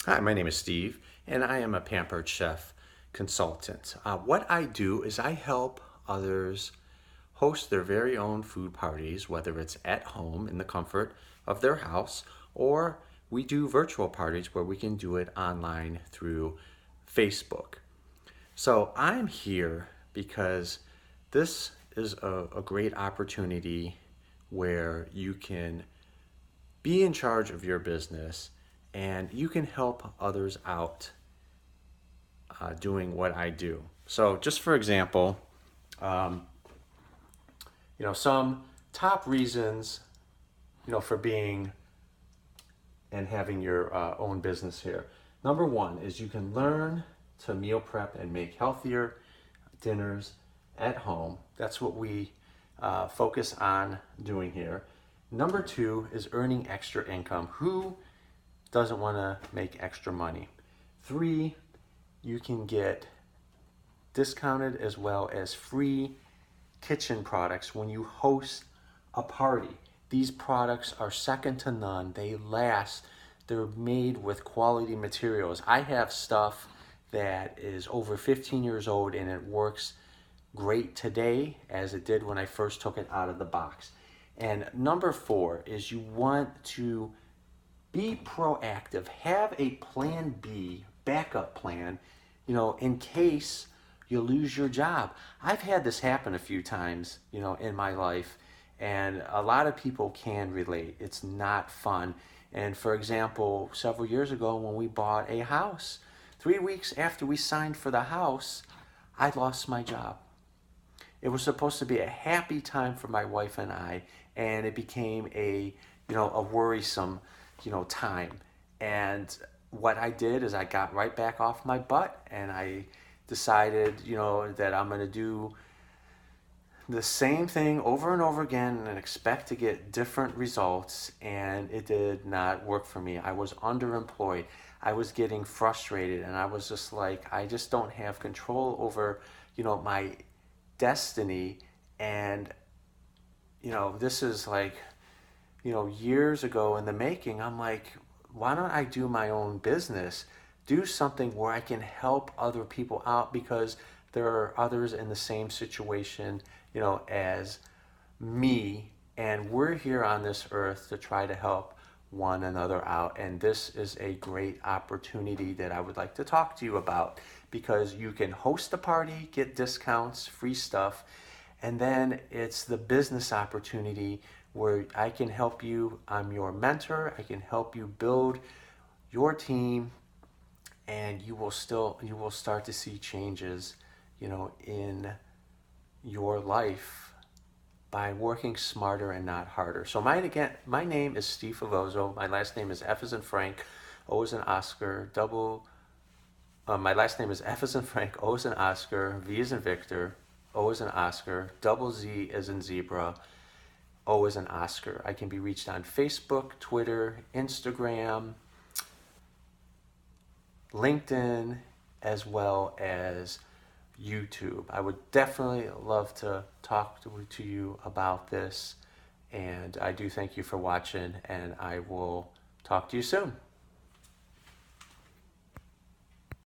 Hi, my name is Steve, and I am a Pampered Chef consultant. What I do is I help others host their very own food parties, whether it's at home in the comfort of their house, or we do virtual parties where we can do it online through Facebook. So I'm here because this is a great opportunity where you can be in charge of your business and you can help others out doing what I do. So, just for example, um, some top reasons, for being and having your own business here. Number one is you can learn to meal prep and make healthier dinners at home. That's what we focus on doing here. Number two is earning extra income. Who doesn't want to make extra money? Three, you can get discounted as well as free kitchen products when you host a party. These products are second to none. They last. They're made with quality materials. I have stuff that is over 15 years old and it works great today as it did when I first took it out of the box. And number four is you want to be proactive. Have a plan B, backup plan, in case you lose your job. I've had this happen a few times, in my life, and a lot of people can relate. It's not fun. And for example, several years ago when we bought a house, 3 weeks after we signed for the house, I lost my job. It was supposed to be a happy time for my wife and I, and it became a worrisome, time. And what I did is I got right back off my butt and I decided, that I'm going to do the same thing over and over again and expect to get different results. And it did not work for me. I was underemployed. I was getting frustrated and I was just like, I just don't have control over, my destiny. And, this is like, years ago in the making. I'm like, why don't I do my own business? Do something where I can help other people out because there are others in the same situation, as me. And we're here on this earth to try to help one another out. And this is a great opportunity that I would like to talk to you about because you can host a party, get discounts, free stuff, and then it's the business opportunity where I can help you. I'm your mentor. I can help you build your team and you will start to see changes, in your life by working smarter and not harder. So my name is Steve Favozo. My last name is F as in Frank, O as in Oscar, my last name is F as in Frank, O as in Oscar, V as in Victor, O as in Oscar, double Z as in zebra, O as in Oscar. I can be reached on Facebook, Twitter, Instagram, LinkedIn, as well as YouTube. I would definitely love to talk to you about this. And I do thank you for watching, and I will talk to you soon.